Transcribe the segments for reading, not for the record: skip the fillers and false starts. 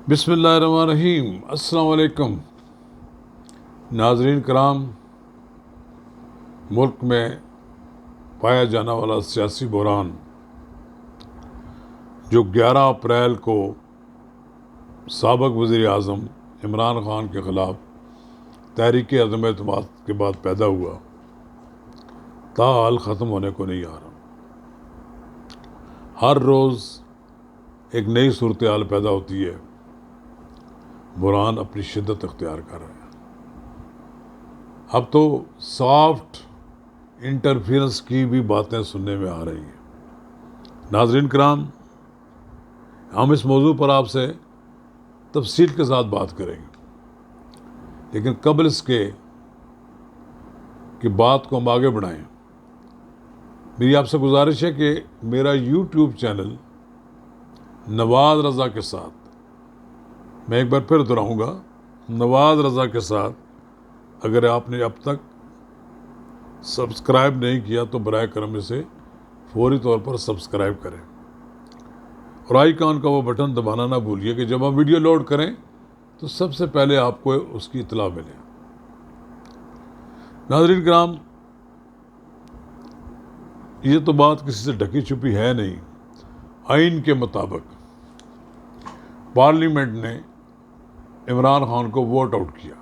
بسم اللہ الرحمن الرحیم۔ السلام علیکم ناظرین کرام۔ ملک میں پایا جانے والا سیاسی بحران جو 11 اپریل کو سابق وزیر اعظم عمران خان کے خلاف تحریک عدم اعتماد کے بعد پیدا ہوا، تاحال ختم ہونے کو نہیں آ رہا۔ ہر روز ایک نئی صورتحال پیدا ہوتی ہے، بحران اپنی شدت اختیار کر رہے ہیں۔ اب تو سافٹ انٹرفیئرنس کی بھی باتیں سننے میں آ رہی ہیں۔ ناظرین کرام، ہم اس موضوع پر آپ سے تفصیل کے ساتھ بات کریں گے، لیکن قبل اس کے کہ بات کو ہم آگے بڑھائیں، میری آپ سے گزارش ہے کہ میرا یوٹیوب چینل نواز رضا کے ساتھ، میں ایک بار پھر دہراؤں گا، نواز رضا کے ساتھ اگر آپ نے اب تک سبسکرائب نہیں کیا تو برائے کرم اسے فوری طور پر سبسکرائب کریں، اور آئیکن کا وہ بٹن دبانا نہ بھولیے کہ جب ہم ویڈیو لوڈ کریں تو سب سے پہلے آپ کو اس کی اطلاع ملے۔ ناظرین کرام، یہ تو بات کسی سے ڈھکی چھپی ہے نہیں۔ آئین کے مطابق پارلیمنٹ نے عمران خان کو ووٹ آؤٹ کیا۔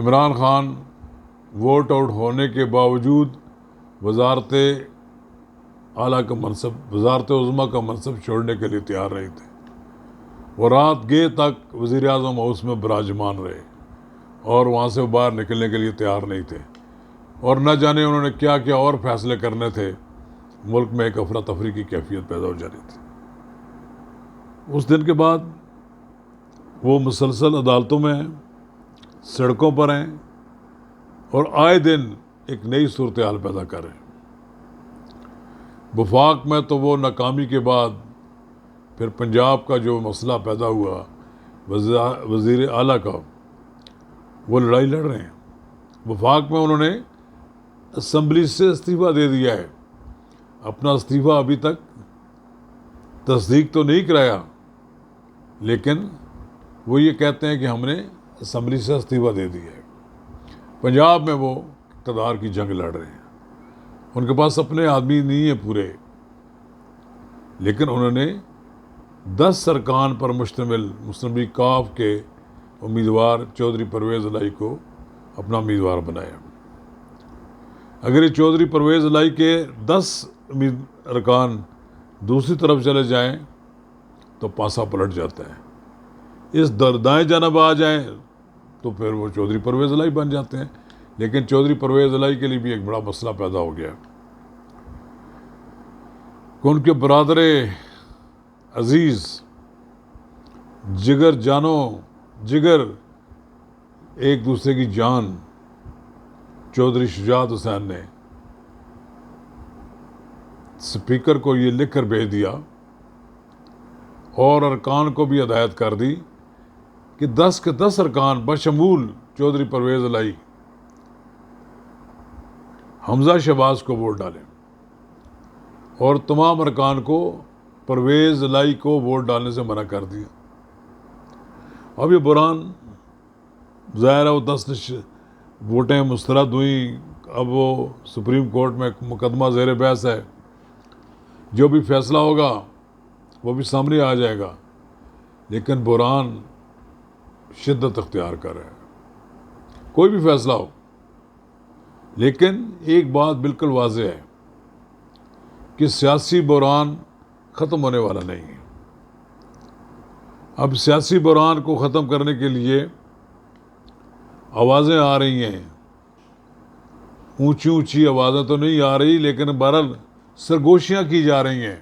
عمران خان ووٹ آؤٹ ہونے کے باوجود وزارت اعلیٰ کا منصب، وزارت عظمیٰ کا منصب چھوڑنے کے لیے تیار نہیں تھے۔ وہ رات گئے تک وزیر اعظم ہاؤس میں براجمان رہے اور وہاں سے باہر نکلنے کے لیے تیار نہیں تھے، اور نہ جانے انہوں نے کیا کیا اور فیصلے کرنے تھے۔ ملک میں ایک افراتفری کی کیفیت پیدا ہو جانی تھی۔ اس دن کے بعد وہ مسلسل عدالتوں میں ہیں، سڑکوں پر ہیں، اور آئے دن ایک نئی صورتحال پیدا کر رہے ہیں۔ وفاق میں تو وہ ناکامی کے بعد پھر پنجاب کا جو مسئلہ پیدا ہوا وزیر اعلیٰ کا، وہ لڑائی لڑ رہے ہیں۔ وفاق میں انہوں نے اسمبلی سے استعفیٰ دے دیا ہے۔ اپنا استعفیٰ ابھی تک تصدیق تو نہیں کرایا، لیکن وہ یہ کہتے ہیں کہ ہم نے اسمبلی سے استعفیٰ دے دیا ہے۔ پنجاب میں وہ اقتدار کی جنگ لڑ رہے ہیں۔ ان کے پاس اپنے آدمی نہیں ہیں پورے، لیکن انہوں نے 10 ارکان پر مشتمل مسلم لیگ کاف کے امیدوار چودھری پرویز الہی کو اپنا امیدوار بنایا۔ اگر یہ چودھری پرویز الہی کے 10 ارکان دوسری طرف چلے جائیں تو پاسا پلٹ جاتا ہے۔ اس دائیں جانب آ جائیں تو پھر وہ چودھری پرویز الہی بن جاتے ہیں، لیکن چودھری پرویز الہی کے لیے بھی ایک بڑا مسئلہ پیدا ہو گیا کہ ان کے برادر عزیز، جگر جانو جگر، ایک دوسرے کی جان، چودھری شجاعت حسین نے اسپیکر کو یہ لکھ کر بھیج دیا اور ارکان کو بھی ہدایت کر دی کہ 10 کے 10 ارکان بشمول چودھری پرویز الہی حمزہ شہباز کو ووٹ ڈالیں، اور تمام ارکان کو پرویز الہی کو ووٹ ڈالنے سے منع کر دیا۔ اب یہ بحران ظاہر ہے، وہ 10 ووٹیں مسترد ہوئیں۔ اب وہ سپریم کورٹ میں مقدمہ زیر بحث ہے، جو بھی فیصلہ ہوگا وہ بھی سامنے آ جائے گا، لیکن بحران شدت اختیار کر رہا ہے۔ کوئی بھی فیصلہ ہو، لیکن ایک بات بالکل واضح ہے کہ سیاسی بحران ختم ہونے والا نہیں ہے۔ اب سیاسی بحران کو ختم کرنے کے لیے آوازیں آ رہی ہیں، اونچی اونچی آوازیں تو نہیں آ رہی، لیکن بہرحال سرگوشیاں کی جا رہی ہیں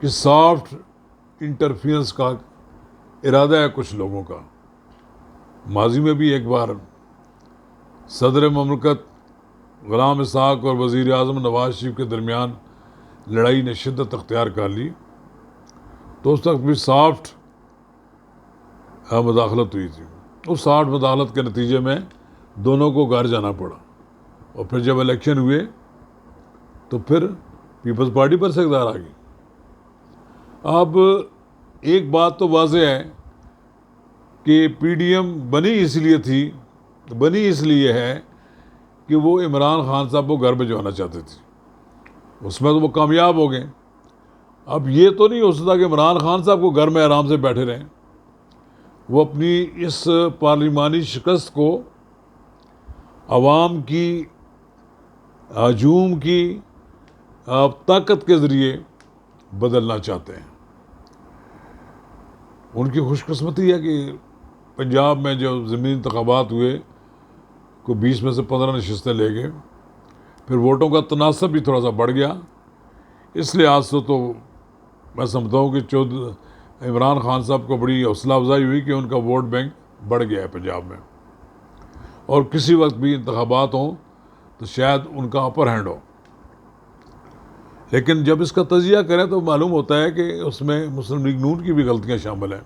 کہ سافٹ انٹرفیئرنس کا ارادہ ہے کچھ لوگوں کا۔ ماضی میں بھی ایک بار صدر مملکت غلام اسحاق اور وزیر اعظم نواز شریف کے درمیان لڑائی نے شدت اختیار کر لی، تو اس وقت بھی سافٹ مداخلت ہوئی تھی۔ اس سافٹ مداخلت کے نتیجے میں دونوں کو گھر جانا پڑا، اور پھر جب الیکشن ہوئے تو پھر پیپلز پارٹی پر سے اقتدار آ گئی۔ اب ایک بات تو واضح ہے کہ پی ڈی ایم بنی اس لیے ہے کہ وہ عمران خان صاحب کو گھر بھجوانا چاہتے تھے. اس میں تو وہ کامیاب ہو گئے. اب یہ تو نہیں ہو سکتا کہ عمران خان صاحب کو گھر میں آرام سے بیٹھے رہیں. وہ اپنی اس پارلیمانی شکست کو عوام کی ہجوم کی طاقت کے ذریعے بدلنا چاہتے ہیں. ان کی خوش قسمتی ہے کہ پنجاب میں جو ضمنی انتخابات ہوئے کو 20 میں سے 15 نشستیں لے گئے. پھر ووٹوں کا تناسب بھی تھوڑا سا بڑھ گیا. اس لحاظ سے تو میں سمجھتا ہوں کہ عمران خان صاحب کو بڑی حوصلہ افزائی ہوئی کہ ان کا ووٹ بینک بڑھ گیا ہے پنجاب میں, اور کسی وقت بھی انتخابات ہوں تو شاید ان کا اپر ہینڈ ہو. لیکن جب اس کا تجزیہ کریں تو معلوم ہوتا ہے کہ اس میں مسلم لیگ نون کی بھی غلطیاں شامل ہیں,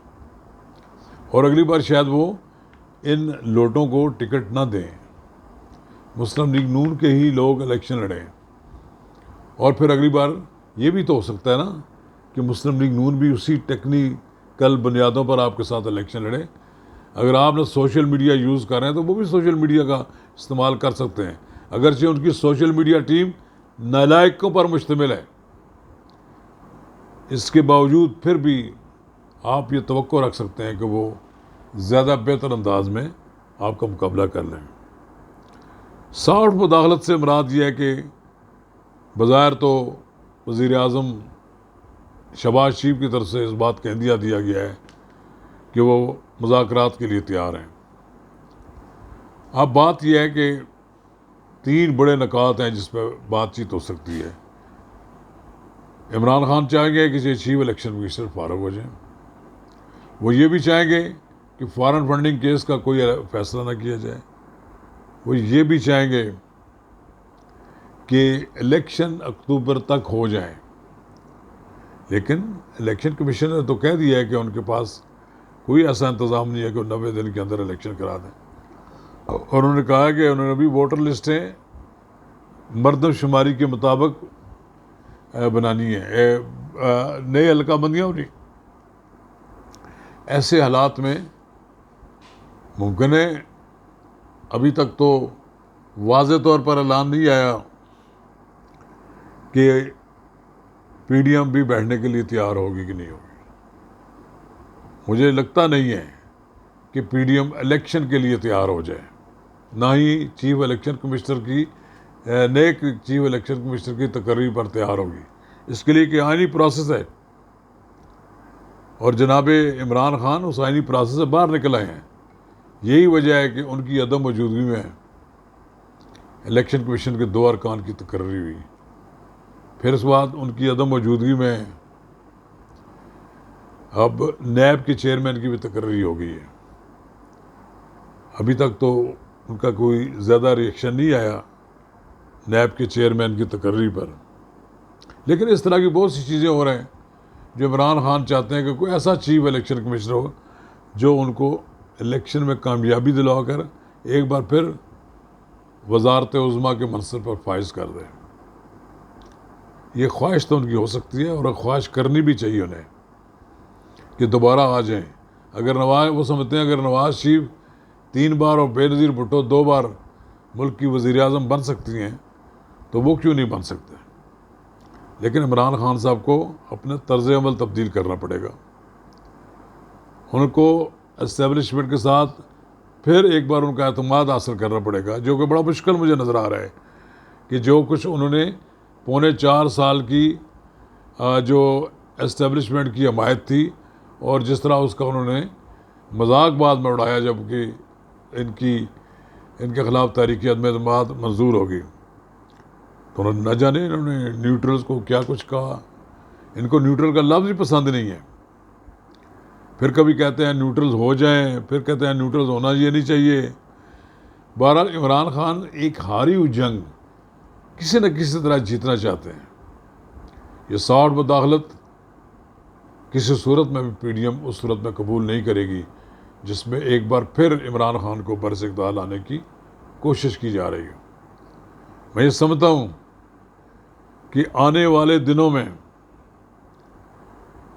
اور اگلی بار شاید وہ ان لوٹوں کو ٹکٹ نہ دیں, مسلم لیگ نون کے ہی لوگ الیکشن لڑیں. اور پھر اگلی بار یہ بھی تو ہو سکتا ہے نا کہ مسلم لیگ نون بھی اسی ٹیکنیکل بنیادوں پر آپ کے ساتھ الیکشن لڑے. اگر آپ نے سوشل میڈیا یوز کر رہے ہیں تو وہ بھی سوشل میڈیا کا استعمال کر سکتے ہیں, اگرچہ ان کی سوشل میڈیا ٹیم نالائقوں پر مشتمل ہے. اس کے باوجود پھر بھی آپ یہ توقع رکھ سکتے ہیں کہ وہ زیادہ بہتر انداز میں آپ کا مقابلہ کر لیں. سافٹ مداخلت سے مراد یہ ہے کہ بظاہر تو وزیر اعظم شہباز شریف کی طرف سے اس بات کا عندیہ دیا گیا ہے کہ وہ مذاکرات کے لیے تیار ہیں. اب بات یہ ہے کہ 3 بڑے نکات ہیں جس پہ بات چیت ہو سکتی ہے. عمران خان چاہیں گے کہ چیف الیکشن کمشنر فارغ ہو جائیں. وہ یہ بھی چاہیں گے کہ فارن فنڈنگ کیس کا کوئی فیصلہ نہ کیا جائے. وہ یہ بھی چاہیں گے کہ الیکشن اکتوبر تک ہو جائیں. لیکن الیکشن کمیشن نے تو کہہ دیا ہے کہ ان کے پاس کوئی ایسا انتظام نہیں ہے کہ وہ 90 دن کے اندر الیکشن کرا دیں. اور انہوں نے کہا کہ انہوں نے بھی ووٹر لسٹیں مردم شماری کے مطابق بنانی ہے, نئے حلقہ بندیاں ہونی. ایسے حالات میں ممکن ہے, ابھی تک تو واضح طور پر اعلان نہیں آیا کہ پی ڈی ایم بھی بیٹھنے کے لیے تیار ہوگی کہ نہیں ہوگی. مجھے لگتا نہیں ہے کہ پی ڈی ایم الیکشن کے لیے تیار ہو جائے, نہ ہی چیف الیکشن کمشنر کی نئے چیف الیکشن کمشنر کی تقرری پر تیار ہوگی. اس کے لیے کہ آئینی پروسیس ہے, اور جناب عمران خان اس آئینی پروسیس سے باہر نکل آئے ہیں. یہی وجہ ہے کہ ان کی عدم موجودگی میں الیکشن کمیشن کے 2 ارکان کی تقرری ہوئی. پھر اس کے بعد ان کی عدم موجودگی میں اب نیب کے چیئرمین کی بھی تقرری ہو گئی ہے. ابھی تک تو ان کا کوئی زیادہ ریئیکشن نہیں آیا نیب کے چیئرمین کی تقرری پر. لیکن اس طرح کی بہت سی چیزیں ہو رہے ہیں جو عمران خان چاہتے ہیں کہ کوئی ایسا چیف الیکشن کمشنر ہو جو ان کو الیکشن میں کامیابی دلوا کر ایک بار پھر وزارت عظمیٰ کے منصب پر فائز کر دے. یہ خواہش تو ان کی ہو سکتی ہے, اور خواہش کرنی بھی چاہیے انہیں کہ دوبارہ آ جائیں. اگر وہ سمجھتے ہیں اگر نواز شریف 3 بار اور بے نظیر بھٹو 2 بار ملک کی وزیر اعظم بن سکتی ہیں تو وہ کیوں نہیں بن سکتے. لیکن عمران خان صاحب کو اپنے طرز عمل تبدیل کرنا پڑے گا. ان کو اسٹیبلشمنٹ کے ساتھ پھر ایک بار ان کا اعتماد حاصل کرنا پڑے گا, جو کہ بڑا مشکل مجھے نظر آ رہا ہے کہ جو کچھ انہوں نے 4.25 سال کی جو اسٹیبلشمنٹ کی حمایت تھی, اور جس طرح اس کا انہوں نے مذاق بعد میں اڑایا جب کہ ان کے خلاف تحریک عدم اعتماد منظور ہوگی, تو انہوں نے نہ جانے انہوں نے نیوٹرلز کو کیا کچھ کہا. ان کو نیوٹرل کا لفظ بھی پسند نہیں ہے. پھر کبھی کہتے ہیں نیوٹرلز ہو جائیں, پھر کہتے ہیں نیوٹرلز ہونا یہ نہیں چاہیے. بہرحال عمران خان ایک ہاری ہوئی جنگ کسی نہ کسی طرح جیتنا چاہتے ہیں. یہ سافٹ مداخلت کسی صورت میں بھی پی ڈی ایم اس صورت میں قبول نہیں کرے گی جس میں ایک بار پھر عمران خان کو برس اقتدار لانے کی کوشش کی جا رہی ہے. میں یہ سمجھتا ہوں کہ آنے والے دنوں میں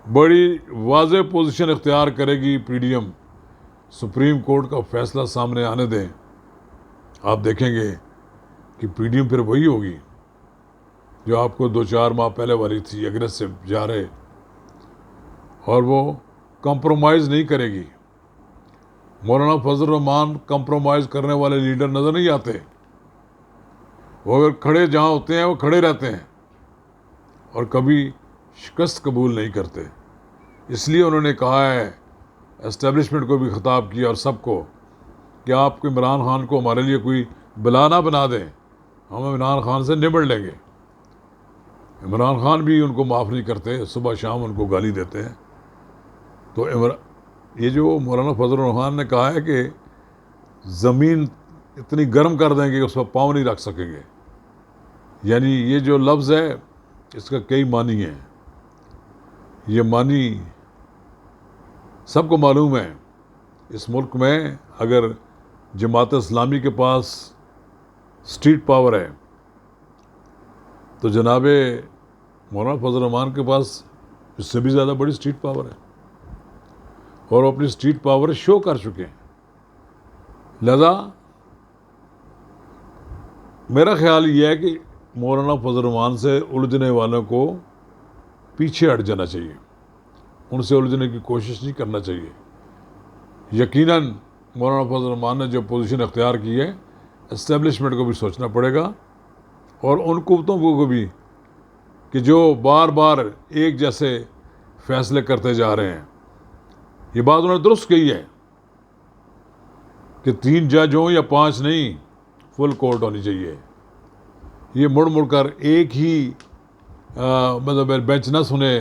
بڑی واضح پوزیشن اختیار کرے گی P D M. Supreme court کا فیصلہ سامنے آنے دیں, آپ دیکھیں گے کہ پی ڈی ایم پھر وہی ہوگی جو آپ کو 2-4 ماہ پہلے والی تھی, اگریسو جا رہے, اور وہ کمپرومائز نہیں کرے گی. مولانا فضل الرحمان کمپرومائز کرنے والے لیڈر نظر نہیں آتے. وہ اگر کھڑے جہاں ہوتے ہیں وہ کھڑے رہتے ہیں اور کبھی شکست قبول نہیں کرتے. اس لیے انہوں نے کہا ہے, اسٹیبلشمنٹ کو بھی خطاب کیا اور سب کو, کہ آپ کو عمران خان کو ہمارے لیے کوئی بلا نہ بنا دیں, ہم عمران خان سے نبڑ لیں گے. عمران خان بھی ان کو معاف نہیں کرتے, صبح شام ان کو گالی دیتے ہیں. تو یہ جو مولانا فضل الرحمان نے کہا ہے کہ زمین اتنی گرم کر دیں گے کہ اس پر پاؤں نہیں رکھ سکیں گے, یعنی یہ جو لفظ ہے اس کا کئی معنی ہیں. یہ معنی سب کو معلوم ہے. اس ملک میں اگر جماعت اسلامی کے پاس اسٹریٹ پاور ہے تو جناب مولانا فضل الرحمان کے پاس اس سے بھی زیادہ بڑی اسٹریٹ پاور ہے, اور وہ اپنی اسٹریٹ پاور شو کر چکے ہیں. لہذا میرا خیال یہ ہے کہ مولانا فضل الرحمان سے الجھنے والوں کو پیچھے ہٹ جانا چاہیے, ان سے الجھنے کی کوشش نہیں کرنا چاہیے. یقیناً مولانا فضل الرحمان نے جو پوزیشن اختیار کی ہے, اسٹیبلشمنٹ کو بھی سوچنا پڑے گا, اور ان قوتوں کو بھی کہ جو بار بار ایک جیسے فیصلے کرتے جا رہے ہیں. یہ بات انہوں نے درست کہی ہے کہ 3 جج ہوں یا 5 نہیں, فل کورٹ ہونی چاہیے. یہ مڑ مڑ کر ایک ہی مطلب بینچ نہ سنے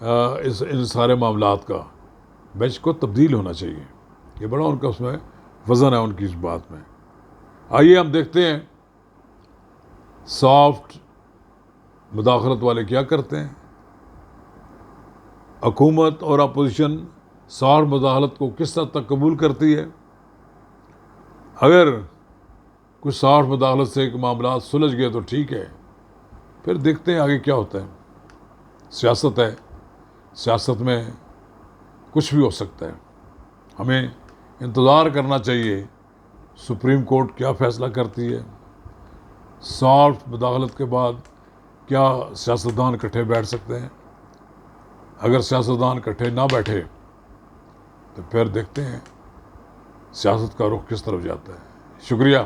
ان سارے معاملات کا. بینچ کو تبدیل ہونا چاہیے. یہ بڑا ان کا اس میں وزن ہے ان کی اس بات میں. آئیے ہم دیکھتے ہیں سافٹ مداخلت والے کیا کرتے ہیں. حکومت اور اپوزیشن سافٹ مداخلت کو کس حد تک قبول کرتی ہے. اگر کچھ سافٹ مداخلت سے ایک معاملات سلجھ گئے تو ٹھیک ہے, پھر دیکھتے ہیں آگے کیا ہوتا ہے. سیاست ہے, سیاست میں کچھ بھی ہو سکتا ہے. ہمیں انتظار کرنا چاہیے سپریم کورٹ کیا فیصلہ کرتی ہے. سافٹ مداخلت کے بعد کیا سیاستدان اکٹھے بیٹھ سکتے ہیں. اگر سیاستدان اکٹھے نہ بیٹھے تو پھر دیکھتے ہیں سیاست کا رخ کس طرف جاتا ہے. شکریہ.